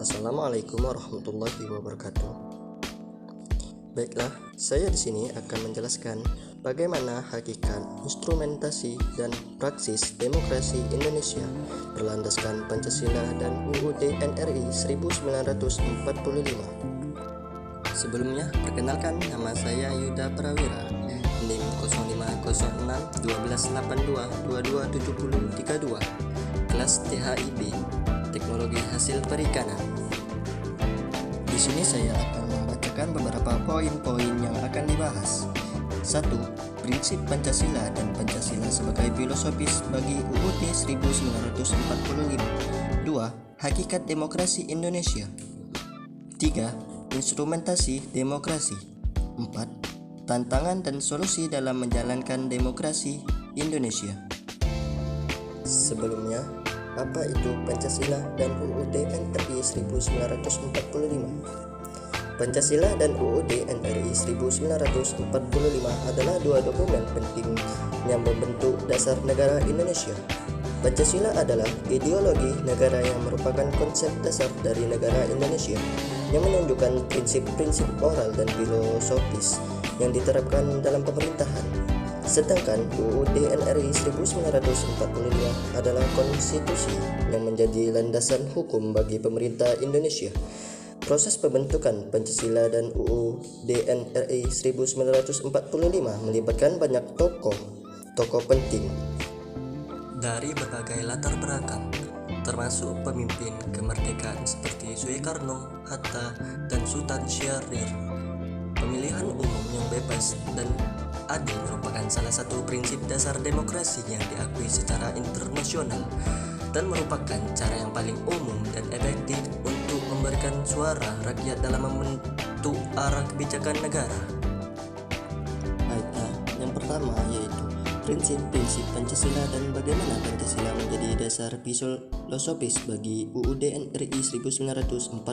Assalamualaikum warahmatullahi wabarakatuh. Baiklah, saya di sini akan menjelaskan bagaimana hakikat, instrumentasi, dan praksis demokrasi Indonesia berlandaskan Pancasila dan UUD NRI 1945. Sebelumnya, perkenalkan, nama saya Yuda Prawira, NIM 0506 1282 2270 32, kelas THIB, Teknologi Hasil Perikanan. Di sini saya akan membacakan beberapa poin-poin yang akan dibahas. 1. Prinsip Pancasila dan Pancasila sebagai filosofis bagi UUD 1945. 2. Hakikat demokrasi Indonesia. 3. Instrumentasi demokrasi. 4. Tantangan dan solusi dalam menjalankan demokrasi Indonesia. Sebelumnya, apa itu Pancasila dan UUD NRI 1945? Pancasila dan UUD NRI 1945 adalah dua dokumen penting yang membentuk dasar negara Indonesia. Pancasila adalah ideologi negara yang merupakan konsep dasar dari negara Indonesia yang menunjukkan prinsip-prinsip moral dan filosofis yang diterapkan dalam pemerintahan. Sedangkan UUD NRI 1945 adalah konstitusi yang menjadi landasan hukum bagi pemerintah Indonesia. Proses pembentukan Pancasila dan UUD NRI 1945 melibatkan banyak tokoh penting dari berbagai latar belakang, termasuk pemimpin kemerdekaan seperti Soekarno, Hatta, dan Sultan Syahrir. Pemilihan umum yang bebas dan adil merupakan salah satu prinsip dasar demokrasi yang diakui secara internasional dan merupakan cara yang paling umum dan efektif untuk memberikan suara rakyat dalam membentuk arah kebijakan negara. Baiklah, yang pertama yaitu prinsip-prinsip Pancasila dan bagaimana Pancasila menjadi dasar filosofis bagi UUD NRI 1945.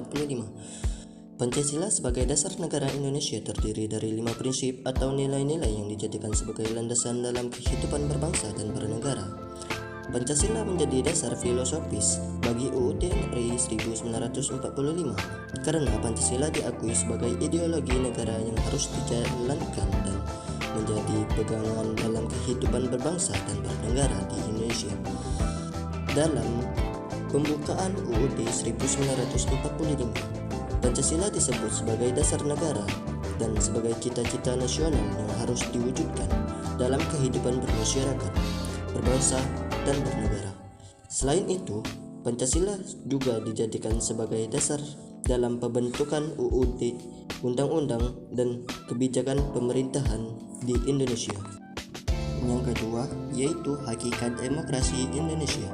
Pancasila sebagai dasar negara Indonesia terdiri dari 5 prinsip atau nilai-nilai yang dijadikan sebagai landasan dalam kehidupan berbangsa dan bernegara. Pancasila menjadi dasar filosofis bagi UUD NRI 1945 karena Pancasila diakui sebagai ideologi negara yang harus dijalankan dan menjadi pegangan dalam kehidupan berbangsa dan bernegara di Indonesia. Dalam pembukaan UUD 1945, Pancasila disebut sebagai dasar negara dan sebagai cita-cita nasional yang harus diwujudkan dalam kehidupan bermasyarakat, berbangsa, dan bernegara. Selain itu, Pancasila juga dijadikan sebagai dasar dalam pembentukan UUD, undang-undang, dan kebijakan pemerintahan di Indonesia. Yang kedua, yaitu hakikat demokrasi Indonesia.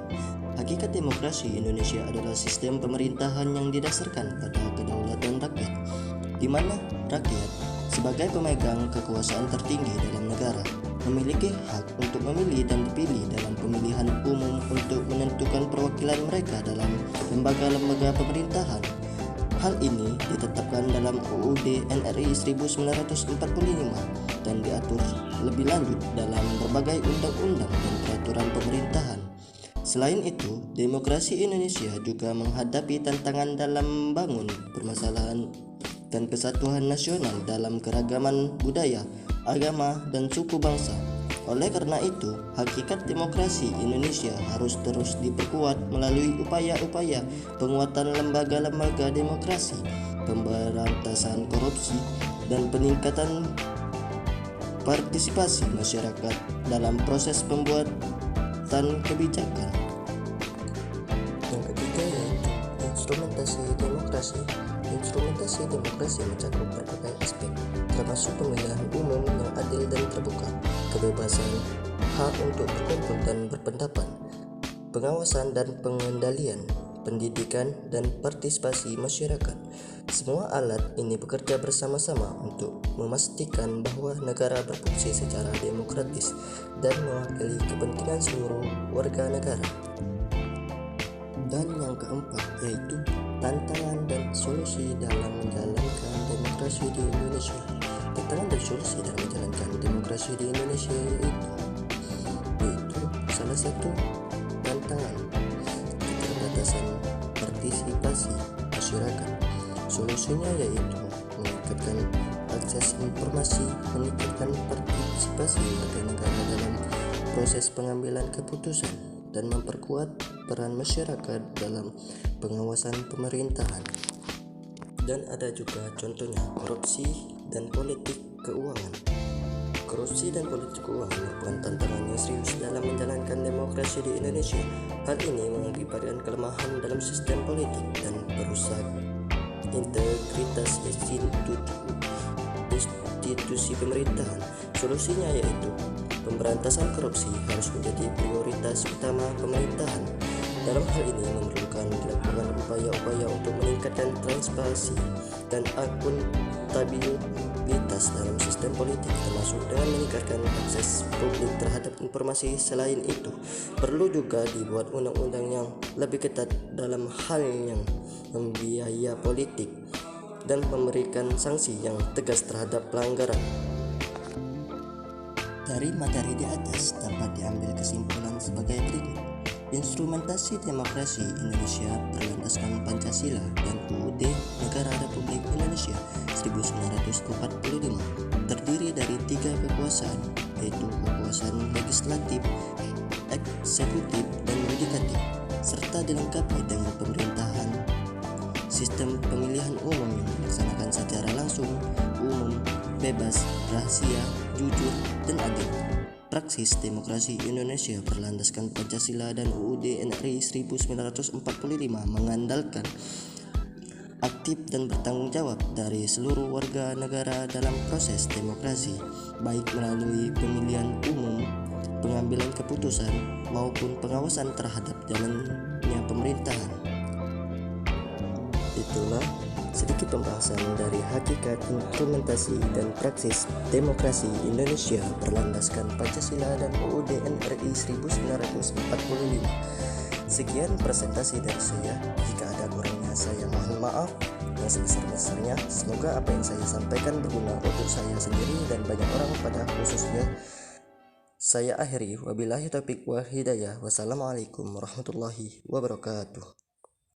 Hakikat demokrasi Indonesia adalah sistem pemerintahan yang didasarkan pada kedaulatan rakyat, di mana rakyat sebagai pemegang kekuasaan tertinggi dalam negara memiliki hak untuk memilih dan dipilih dalam pemilihan umum untuk menentukan perwakilan mereka dalam lembaga-lembaga pemerintahan. Hal ini ditetapkan dalam UUD NRI 1945 dan diatur lebih lanjut dalam berbagai undang-undang dan peraturan pemerintahan. Selain itu, demokrasi Indonesia juga menghadapi tantangan dalam membangun permasalahan dan kesatuan nasional dalam keragaman budaya, agama, dan suku bangsa. Oleh karena itu, hakikat demokrasi Indonesia harus terus diperkuat melalui upaya-upaya penguatan lembaga-lembaga demokrasi, pemberantasan korupsi, dan peningkatan partisipasi masyarakat dalam proses pembuatan kebijakan. Yang ketiga yaitu instrumentasi demokrasi. Instrumentasi demokrasi mencakup berbagai aspek, termasuk pemilihan umum yang adil dan terbuka, kebebasan, hak untuk berkumpul dan berpendapat, pengawasan dan pengendalian, pendidikan, dan partisipasi masyarakat. Semua alat ini bekerja bersama-sama untuk memastikan bahwa negara berfungsi secara demokratis dan mewakili kepentingan seluruh warga negara. Dan yang keempat yaitu tantangan dan solusi dalam menjalankan demokrasi di Indonesia. Tantangan dan solusi dalam menjalankan demokrasi di Indonesia yaitu salah satu tantangan keterbatasan partisipasi masyarakat masyarakat. Solusinya yaitu meningkatkan akses informasi, meningkatkan partisipasi warga negara dalam proses pengambilan keputusan, dan memperkuat peran masyarakat dalam pengawasan pemerintahan. Dan ada juga contohnya korupsi dan politik keuangan. Korupsi dan politik keuangan merupakan tantangan yang serius dalam menjalankan demokrasi di Indonesia. Hal ini mengakibatkan kelemahan dalam sistem politik dan merusak integritas institusi pemerintahan. Solusinya yaitu pemberantasan korupsi harus menjadi prioritas utama pemerintahan. Dalam hal ini memerlukan dilakukan upaya-upaya untuk meningkatkan transparansi dan akuntabilitas dalam sistem politik, termasuk dengan meningkatkan akses publik terhadap informasi. Selain itu, perlu juga dibuat undang-undang yang lebih ketat dalam hal yang membiayai politik dan memberikan sanksi yang tegas terhadap pelanggaran. Dari materi di atas dapat diambil kesimpulan sebagai berikut. Instrumentasi demokrasi Indonesia berlandaskan Pancasila dan UUD Negara Republik Indonesia 1945 terdiri dari 3 kekuasaan, yaitu kekuasaan legislatif, eksekutif, dan yudikatif, serta dilengkapi dengan pemerintahan. Sistem pemilihan umum yang dilaksanakan secara langsung, umum, bebas, rahasia, jujur, dan adil. Praksis demokrasi Indonesia berlandaskan Pancasila dan UUD NRI 1945 mengandalkan aktif dan bertanggung jawab dari seluruh warga negara dalam proses demokrasi, baik melalui pemilihan umum, pengambilan keputusan, maupun pengawasan terhadap jalannya pemerintahan. Itulah sedikit pembahasan dari hakikat, implementasi, dan praksis demokrasi Indonesia berlandaskan Pancasila dan UUD NRI 1945. Sekian presentasi dari saya. Jika ada kurangnya saya mohon maaf yang sebesar-besarnya. Semoga apa yang saya sampaikan berguna untuk saya sendiri dan banyak orang pada khususnya. Saya akhiri, wabillahi taufiq wal hidayah. Wassalamualaikum warahmatullahi wabarakatuh.